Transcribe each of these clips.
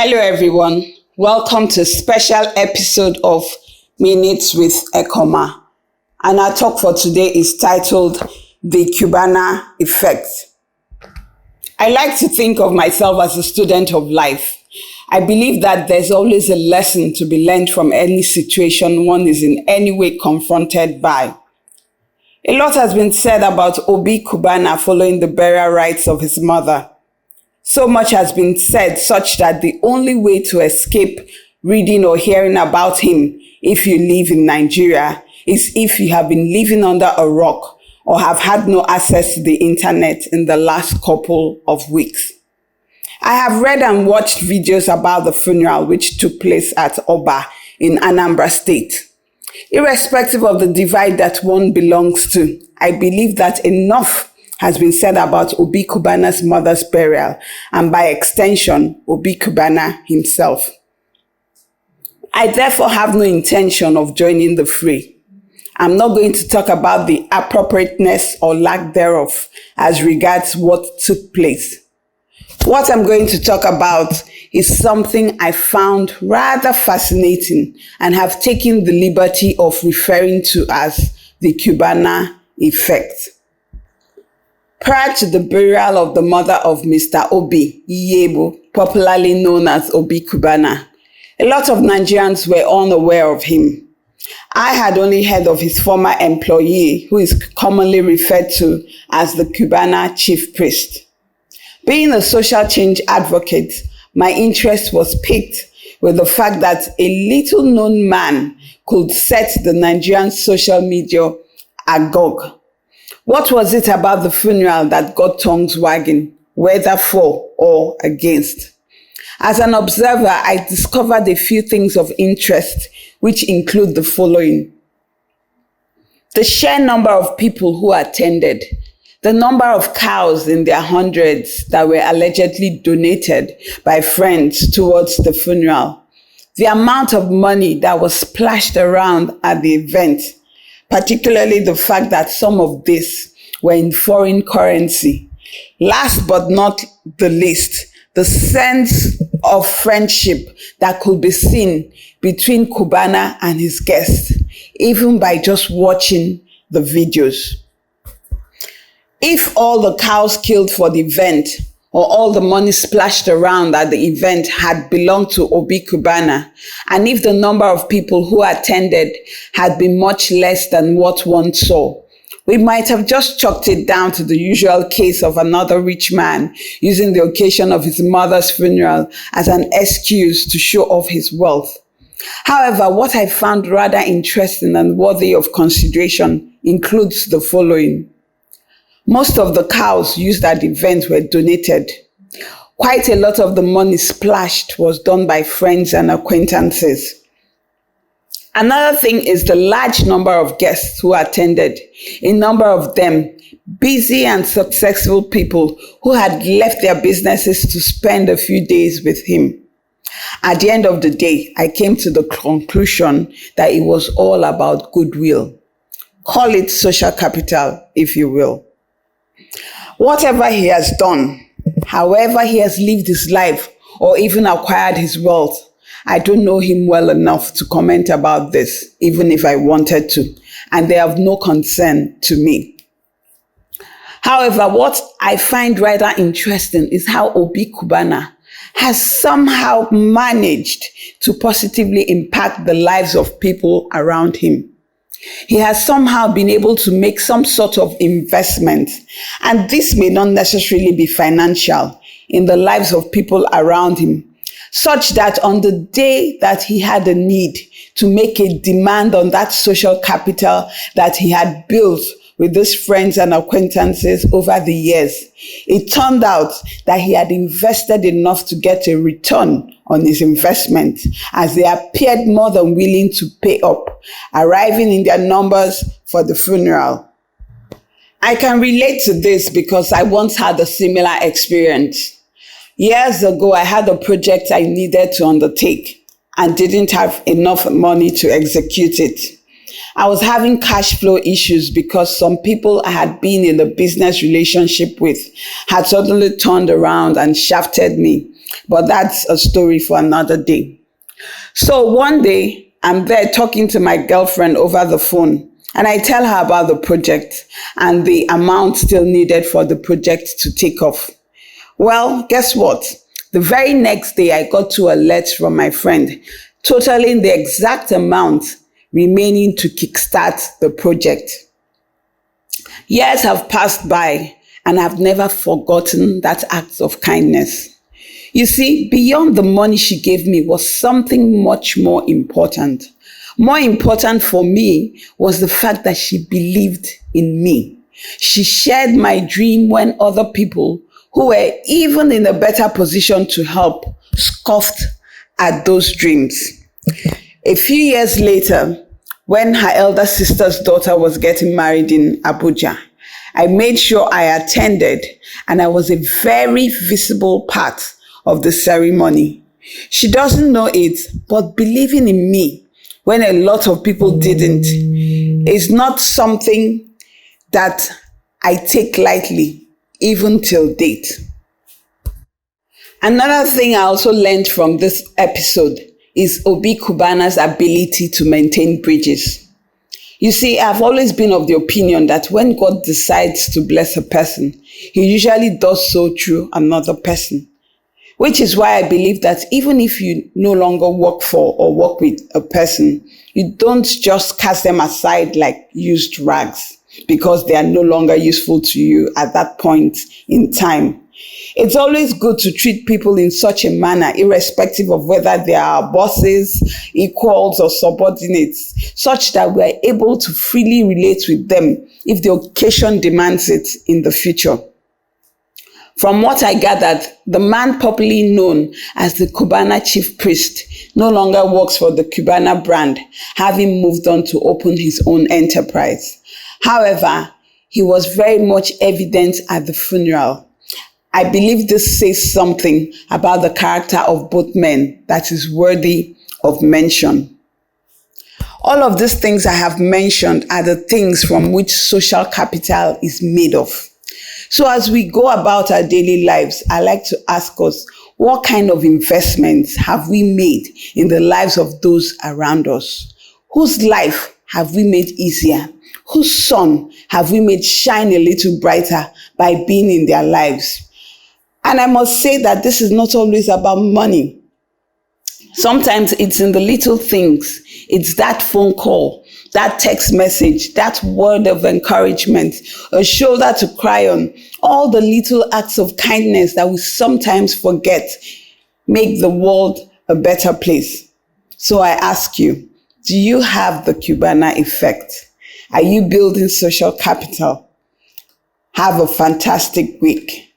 Hello, everyone. Welcome to a special episode of Minutes with Ekoma. And our talk for today is titled The Cubana Effect. I like to think of myself as a student of life. I believe that there's always a lesson to be learned from any situation one is in any way confronted by. A lot has been said about Obi Cubana following the burial rites of his mother. So much has been said such that the only way to escape reading or hearing about him if you live in Nigeria is if you have been living under a rock or have had no access to the internet in the last couple of weeks. I have read and watched videos about the funeral which took place at Oba in Anambra State. Irrespective of the divide that one belongs to, I believe that enough has been said about Obi Cubana's mother's burial, and by extension, Obi Cubana himself. I therefore have no intention of joining the fray. I'm not going to talk about the appropriateness or lack thereof as regards what took place. What I'm going to talk about is something I found rather fascinating and have taken the liberty of referring to as the Cubana Effect. Prior to the burial of the mother of Mr. Obi Iyebo, popularly known as Obi Cubana, a lot of Nigerians were unaware of him. I had only heard of his former employee, who is commonly referred to as the Cubana chief priest. Being a social change advocate, my interest was piqued with the fact that a little-known man could set the Nigerian social media agog. What was it about the funeral that got tongues wagging, whether for or against? As an observer, I discovered a few things of interest, which include the following: the sheer number of people who attended, the number of cows in their hundreds that were allegedly donated by friends towards the funeral, the amount of money that was splashed around at the event, particularly the fact that some of this were in foreign currency. Last but not the least, the sense of friendship that could be seen between Cubana and his guests, even by just watching the videos. If all the cows killed for the event or all the money splashed around at the event had belonged to Obi Cubana, and if the number of people who attended had been much less than what one saw, we might have just chalked it down to the usual case of another rich man using the occasion of his mother's funeral as an excuse to show off his wealth. However, what I found rather interesting and worthy of consideration includes the following. Most of the cows used at the event were donated. Quite a lot of the money splashed was done by friends and acquaintances. Another thing is the large number of guests who attended, a number of them busy and successful people who had left their businesses to spend a few days with him. At the end of the day, I came to the conclusion that it was all about goodwill. Call it social capital, if you will. Whatever he has done, however he has lived his life or even acquired his wealth, I don't know him well enough to comment about this, even if I wanted to, and they have no concern to me. However, what I find rather interesting is how Obi Cubana has somehow managed to positively impact the lives of people around him. He has somehow been able to make some sort of investment, and this may not necessarily be financial, in the lives of people around him, such that on the day that he had a need to make a demand on that social capital that he had built with his friends and acquaintances over the years, it turned out that he had invested enough to get a return on his investment, as they appeared more than willing to pay up, arriving in their numbers for the funeral. I can relate to this because I once had a similar experience. Years ago, I had a project I needed to undertake and didn't have enough money to execute it. I was having cash flow issues because some people I had been in a business relationship with had suddenly turned around and shafted me But that's a story for another day. So one day, I'm there talking to my girlfriend over the phone, and I tell her about the project and the amount still needed for the project to take off. Well, guess what? The very next day, I got two alerts from my friend, totaling the exact amount remaining to kickstart the project. Years have passed by, and I've never forgotten that act of kindness. You see, beyond the money she gave me was something much more important. More important for me was the fact that she believed in me. She shared my dream when other people who were even in a better position to help scoffed at those dreams. A few years later, when her elder sister's daughter was getting married in Abuja, I made sure I attended, and I was a very visible part of the ceremony. She doesn't know it, but believing in me when a lot of people didn't is not something that I take lightly, even till date. Another thing I also learned from this episode is Obi Cubana's ability to maintain bridges. You see, I've always been of the opinion that when God decides to bless a person, he usually does so through another person. Which is why I believe that even if you no longer work for or work with a person, you don't just cast them aside like used rags because they are no longer useful to you at that point in time. It's always good to treat people in such a manner, irrespective of whether they are bosses, equals, or subordinates, such that we are able to freely relate with them if the occasion demands it in the future. From what I gathered, the man popularly known as the Cubana chief priest no longer works for the Cubana brand, having moved on to open his own enterprise. However, he was very much evident at the funeral. I believe this says something about the character of both men that is worthy of mention. All of these things I have mentioned are the things from which social capital is made of. So as we go about our daily lives, I like to ask us, what kind of investments have we made in the lives of those around us? Whose life have we made easier? Whose sun have we made shine a little brighter by being in their lives? And I must say that this is not always about money. Sometimes it's in the little things. It's that phone call, that text message, that word of encouragement, a shoulder to cry on. All the little acts of kindness that we sometimes forget make the world a better place. So I ask you, do you have the Cubana effect? Are you building social capital? Have a fantastic week.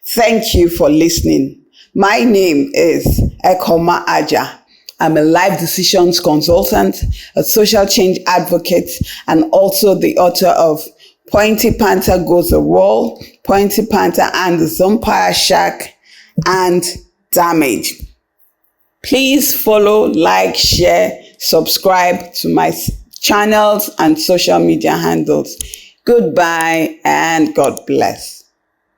Thank you for listening. My name is Ekoma Aja. I'm a life decisions consultant, a social change advocate, and also the author of Pointy Panther Goes a Wall, Pointy Panther and the Vampire Shack, and Damage. Please follow, like, share, subscribe to my channels and social media handles. Goodbye and God bless.